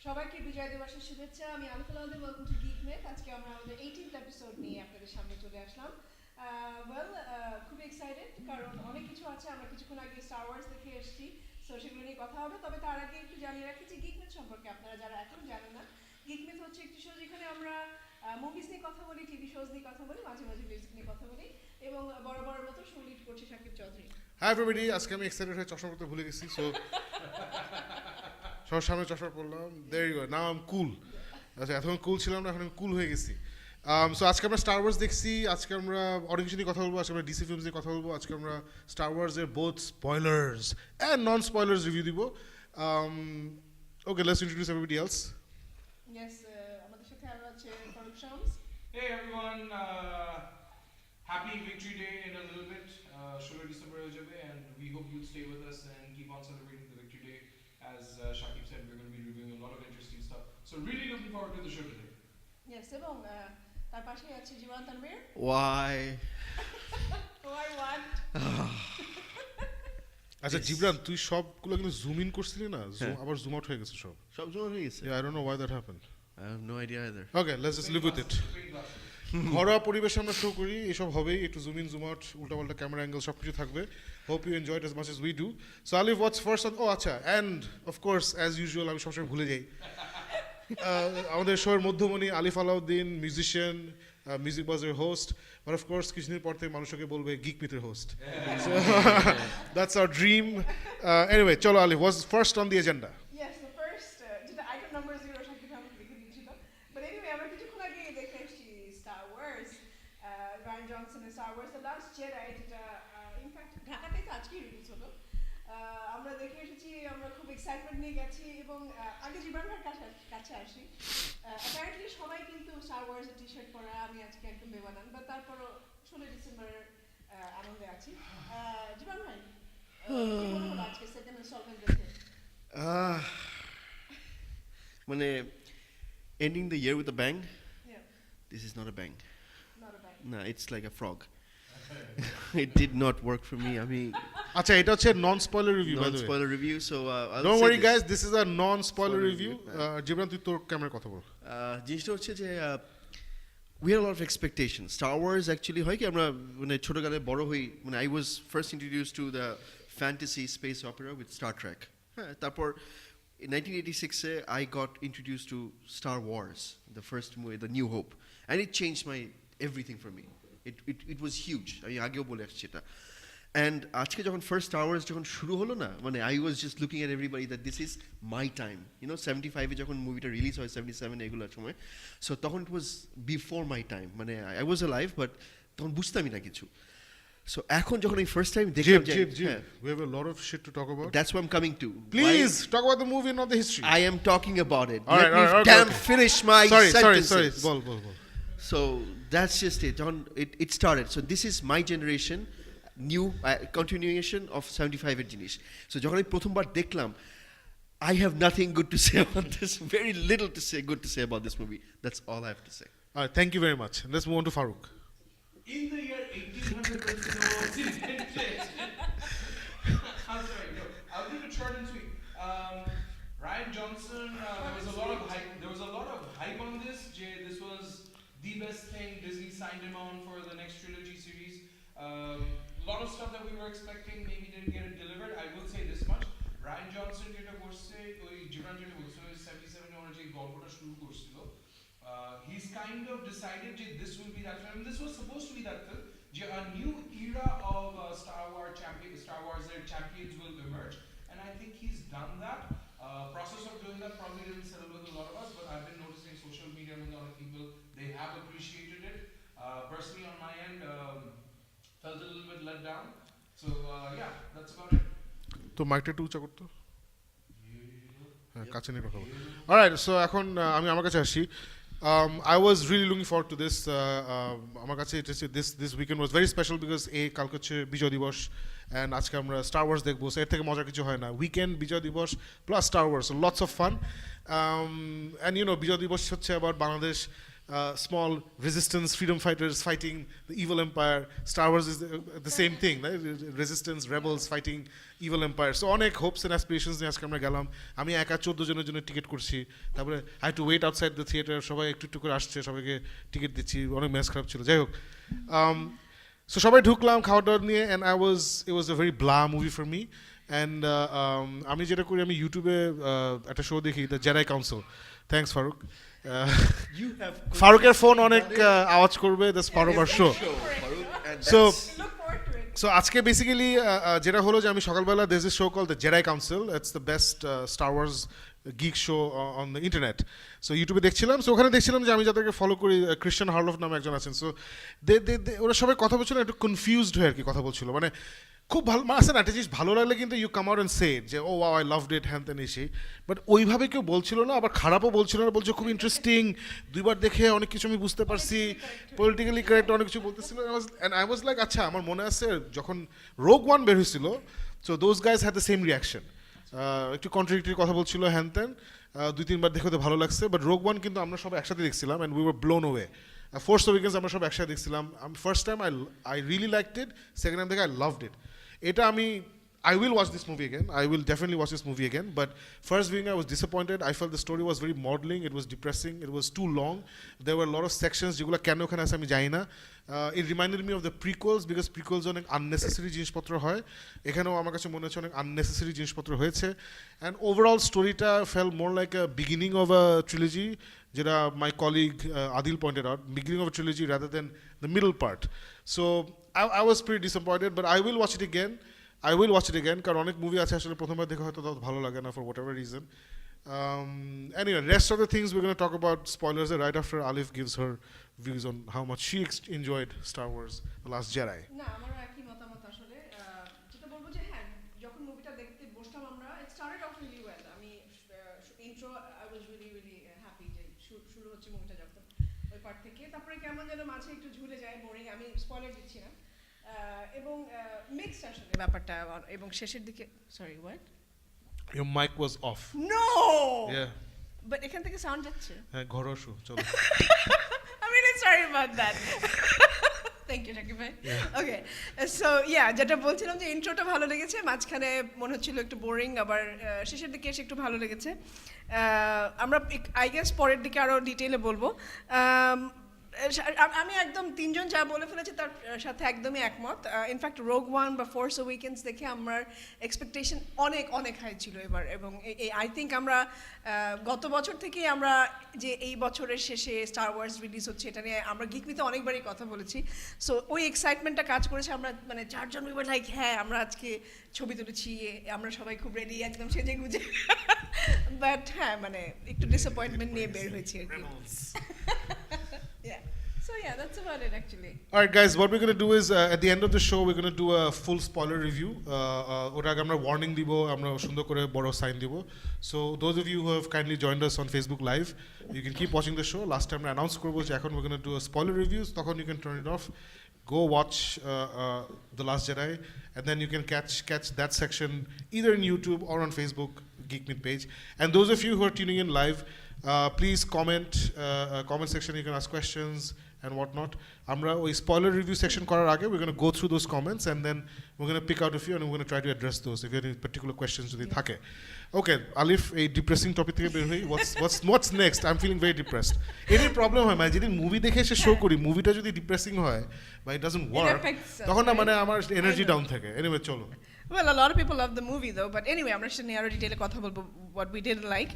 সবাইকে বিজয় দিবসের শুভেচ্ছা। আমি আলফালাউদ্দিন, ওয়েলকাম টু গিক মেট। আজকে আমরা আমাদের 18th এপিসোড নিয়ে আপনাদের সামনে চলে আসলাম। খুবই এক্সাইটেড কারণ অনেক কিছু আছে। আমরা কিছুক্ষণ আগে স্টার ওয়ার্স দেখে এসেছি, সো সেগুলো নিয়ে কথা হবে। তবে তার আগে একটু জানিয়ে রাখি যে গিক মেট সম্পর্কে আপনারা যারা এখন জানেন না, গিক মেট হচ্ছে একটি শো যেখানে আমরা মুভিজ নিয়ে কথা বলি, টিভি শোজ নিয়ে কথা বলি, মাঝে মাঝে মিউজিক নিয়ে কথা বলি এবং বড় বড় মতো শো লিড করছে শাকিব চৌধুরী। হাই এভরিবডি, আজকে আমি এক্সাইটেড হয়ে চশমা পরতে ভুলে গেছি, সো সবার সামনে চশমা পরলাম। There you go, now I am cool. আচ্ছা, এতক্ষণ কুল ছিলাম না, এখন আমি কুল হয়ে গেছি। সো আজকে আমরা স্টার ওয়ার্স দেখছি, আজকে আমরা অনেক কিছু নিয়ে কথা বলবো, আজকে আমরা ডিসি ফিল্মস নিয়ে কথা বলবো, আজকে আমরা স্টার ওয়ার্সের both spoilers and non spoilers review দিব। Okay, let's introduce everybody else. Yes, আমাদের সাথে আরো আছে Faruk Shams. Hey everyone, happy Victory Day in a little bit. 16 December ho jabe, and we hope you'll stay with us and keep on celebrating the Victory Day. As Shakib said, we're going to be reviewing a lot of interesting stuff. So really looking forward to the show today. Yes, এবং তার পাশেই আছে জীবন Tanvir. Why? Why what? আচ্ছা জিবরান, তুই সবগুলো কিন্তু zoom in করছিলি না, আবার জুম আউট হয়ে গেছে সব। সব জমা হয়ে গেছে? Yeah, I don't know why that happened. I have no idea either. Okay, let's just live with it. Paint glasses. ঘরোয়া পরিবেশে আমরা শো করি, এসব হবেই, একটু জুম ইন জুম আউট, উল্টাপাল্টা ক্যামেরা অ্যাঙ্গেল সব কিছু থাকবে। Hope you enjoy it as much as we do. So Alif, what's first on, ও আচ্ছা, অ্যান্ড অফকোর্স অ্যাজ ইউজুয়াল আমি সবসময় ভুলে যাই, আমাদের শোয়ের মধ্যমণি আলিফ আলাউদ্দিন, মিউজিশিয়ান, মিউজিক বাজের হোস্ট, বাট অফকোর্স কিছুদিন পর থেকে মানুষকে বলবে গিক মিটের host. So that's our dream. Anyway, চলো Alif, what's first on the agenda? Yes, the first যেটা আইটেম নাম্বার 0 শাকিব আমাকে লিখে দিয়েছিল। বাট এনিওয়ে, আমরা কিছুক্ষণ আগে দেখে এসেছি স্টার ওয়ার্স, রায়ান জনসনের Star Wars the last Jedi, যেটা ইনফ্যাক্ট ঢাকাতেই তো আজকেই রিলিজ হলো। আমরা দেখে এসেছি, আমরা খুব এক্সাইটমেন্ট নিয়ে গেছি এবং আগে জীবন ভাইয়ের কাছে আসি। অ্যাপারেন্টলি সবাই কিন্তু স্টার ওয়ার্সের টি শার্ট পরা, আমি আজকে একদম বেবানান, বাট তারপরও 16 ডিসেম্বর আনন্দে আছি। জীবন ভাই, কি মনে হলো আজকে সেকেন্ড ইনস্টলমেন্ট দেখে? মানে ending the year with a bang. Yeah, This is not a bang. not a bad. No, it's like a frog. It did not work for me. I mean, আচ্ছা, এটা হচ্ছে non spoiler review, by the way. non-spoiler review. So I'll Don't say worry this. guys, this is a non-spoiler Spoiler review. review, জীবন, তুই তোর ক্যামেরার কথা বল। জিনিসটা হচ্ছে যে we had a lot of expectations. Star Wars actually হয় কি, আমরা মানে ছোটকালে বড় হই, মানে I was first introduced to the fantasy space opera with Star Trek. হ্যাঁ, তারপর in 1986 I got introduced to Star Wars, the first movie, The New Hope, and it changed my everything for me. It was huge. আমি আগেও বলে আসছি এটা। And আজকে যখন first Star Wars যখন শুরু হলো না, মানে I was just looking at everybody that this is my time. 75-এ যখন মুভিটা রিলিজ হয়, 77 এগুলোর সময়, সো তখন it was before my time, মানে আই ওয়াজ অ্যালাইভ, বাট তখন বুঝতামই না কিছু। সো এখন যখন এই ফার্স্ট টাইম দেখলাম, We have a lot of shit to talk about. That's what I am coming to. Please talk about the movie, not the history. I am talking about it. All right, Let me all right, okay, damn okay. finish my Sorry. sentences. Ball. So that's just it. It started. So this is my generation, new continuation of 75 এর জিনিস। So যখন আমি প্রথমবার দেখলাম, I have nothing good to say about this. Very little to say good to say about this movie. That's all I have to say. All right, thank you very much. Let's move on to Farooq. In the year 1800, when the was invented. I'm sorry, no. I'll keep it short and sweet. Ryan Johnson, there was a lot of hype. There was a lot of hype on this. This was the best thing. Disney signed him on for the next trilogy series. A lot of stuff that we were expecting maybe didn't get it delivered. I will say this much: Ryan Johnson যেটা করছে, ওই জীবন যেটা বলছে, 77 ওনার যে গল্পটা শুরু করছিল, he's kind of decided that this will be that film. This was supposed to be that film. A new era of Star Wars champions will emerge, and I think he's done that. Process of doing that probably didn't settle with a lot of us, but I've been noticing social media with a lot of people, they have appreciated it. Personally, on my end, felt a little bit let down. So yeah, that's about it. তো মাইকটা একটু উঁচা করতো, হ্যাঁ কাছে নিয়ে কথা বল। Alright, so এখন আমি আমার কাছে আসি। I was really looking forward to this. আমার কাছে this weekend was very special because কালকে হচ্ছে বিজয় দিবস, অ্যান্ড আজকে আমরা স্টার ওয়ার্স দেখবো। এর থেকে মজার কিছু হয় না। Weekend, Bijoy Dibosh plus Star Wars, lots of fun. And Bijoy Dibosh হচ্ছে আবার Bangladesh small resistance, freedom fighters fighting the evil empire. Star Wars is the same thing, right? Resistance, rebels fighting evil empire. So অনেক hopes and aspirations নিয়ে আজকে আমরা গেলাম। আমি একা 14 জনের জন্য টিকিট করছি, তারপরে I had to wait outside the theater, সবাই একটু একটু করে আসছে, সবাইকে টিকিট দিচ্ছি, অনেক ম্যাচ খারাপ ছিল, যাই হোক। সো সবাই ঢুকলাম খাওয়া দাওয়া নিয়ে, and it was a very blah movie for me. And আমি যেটা করি, আমি ইউটিউবে একটা শো দেখি, the Jedi council. Thanks Farooq. You have ফারুকের ফোন অনেক আওয়াজ করবে, that's part of our show. So Look forward to it. So আজকে বেসিক্যালি যেটা হলো যে আমি সকালবেলা there's a show called the JEDI Council. It's the best Star Wars geek show on the internet. So ইউটিউবে দেখছিলাম, সো ওখানে দেখছিলাম যে আমি যাদেরকে ফলো করি, ক্রিশ্চিয়ান হার্লফ নামে একজন আছেন। সো ওরা সবাই কথা বলছিল, একটু কনফিউজড হয়ে আর কি কথা বলছিল, মানে খুব ভালো আছে না একটা জিনিস ভালো লাগলে কিন্তু ইউ কাম আউট অ্যান্ড সে যে ও ওয়াও আই লাভড ইট হ্যান তেন এসে, বাট ওইভাবে কেউ বলছিল না, আবার খারাপও বলছিল না, বলছে খুব ইন্টারেস্টিং, দুইবার দেখে অনেক কিছু আমি বুঝতে পারছি, পলিটিক্যালি কারেক্ট অনেক কিছু বলতেছিল। অ্যান্ড আই ওয়াজ লাইক আচ্ছা, আমার মনে আছে যখন রোগ ওয়ান বের হয়েছিল, so those guys had the same reaction, একটু কন্ট্রাডিক্টরি কথা বলছিল হ্যান তেন, 2-3 বার দেখে তো ভালো লাগছে, বাট রোগ ওয়ান কিন্তু আমরা সব একসাথে দেখছিলাম, and we were blown away. Force Awakens আমরা সব একসাথে দেখছিলাম। First time I really liked it, second time দেখে আই লাভড ইট। এটা আমি I will watch this movie again. I will definitely watch this movie again. But first viewing, I was disappointed. I felt the story was very maudling. It was depressing. It was too long. There were a lot of sections. যেগুলো কেন ওখানে আছে আমি জানি না। It reminded me of the prequels because prequels অনেক unnecessary জিনিসপত্র হয়। এখানেও আমার কাছে মনে হচ্ছে অনেক unnecessary জিনিসপত্র হয়েছে। And overall storyটা felt more like a beginning of a trilogy, যেটা my colleague Adil pointed out, beginning of a trilogy rather than the middle part. So I was pretty disappointed, but I will watch it again. কারণ অনেক movie আছে আসলে প্রথমবার দেখে হয়তো তত ভালো লাগে না for whatever reason. Anyway, rest of the things we're going to talk about spoilers right after Alif gives her views on how much she enjoyed Star Wars The Last Jedi. না, আমারও একই মতামত আসলে। যেটা বলবো যে হ্যাঁ, যখন মুভিটা দেখতে বসলাম আমরা, it started off really well. আমি intro I was really happy যে শুরু হচ্ছে মুভিটা যখন ওই পার্ট থেকে, তারপরে কেমন যেন মাঝে একটু ঝুলে যায়, বোরিং, আমি স্পয়লার দিচ্ছি না, এবং মিক্সড আসলে ব্যাপারটা, এবং শেষের দিকে sorry what Your mic was off. No Yeah. But এখান থেকে সাউন্ড যাচ্ছে। হ্যাঁ, ঘরোয়া শো, চলো। I'm really sorry about that. Thank you, Shakib bhai. Okay, so yeah, যেটা বলছিলাম যে ইন্ট্রোটা ভালো লেগেছে, মাঝখানে মনে হচ্ছিল একটু বোরিং, আবার শেষের দিকে এসে একটু ভালো লেগেছে। আমরা আই গেস পরের দিকে আরও ডিটেইলে বলবো। আমি একদম তিনজন যা বলে ফেলেছি তার সাথে একদমই একমত। ইনফ্যাক্ট রোগ ওয়ান বা ফোর্স উইকেন্ডস দেখে আমার এক্সপেকটেশন অনেক হাই ছিল এবার, এবং আই থিঙ্ক আমরা গত বছর থেকেই আমরা যে এই বছরের শেষে স্টার ওয়ার্স রিলিজ হচ্ছে এটা নিয়ে আমরা গিকমিতে অনেকবারই কথা বলেছি। সো ওই এক্সাইটমেন্টটা কাজ করেছে, আমরা মানে চারজন উই ওয়ার লাইক হ্যাঁ আমরা আজকে ছবি তুলেছি, আমরা সবাই খুব রেডি একদম সেজে গুজে, বাট হ্যাঁ মানে একটু ডিসঅ্যাপয়েন্টমেন্ট নিয়ে বের হয়েছি আর কি। Yeah. So yeah, that's about it actually. All right, guys, what we're going to do is at the end of the show, we're going to do a full spoiler review. ওটা আগে আমরা warning দিব, আমরা সুন্দর করে বড় sign দিব. So those of you who have kindly joined us on Facebook Live, you can keep watching the show. Last time I announced করবো যে এখন we're going to do a spoiler review, তখন you can turn it off. Go watch The Last Jedi, and then you can catch that section either in YouTube or on Facebook Geek Meet page. And those of you who are tuning in live, please comment section, you can ask questions and whatnot. Amra oi spoiler review section korar age we're going to go through those comments, and then we're going to pick out a few and we're going to try to address those if you have any particular questions jodi thake. Okay, Alif, a depressing topic theke ber hoi, what's next? I'm feeling very depressed. Any problem hoy মানে যেদিন movie দেখে এসে show করি, মুভিটা যদি depressing হয় বা it doesn't work, তখন না মানে আমার এনার্জি ডাউন থাকে। Anyway, চলো। Well, a lot of people love the movie though, but anyway, আমরা সেটা নিয়ে আরো ডিটেইলে কথা বলবো what we didn't like.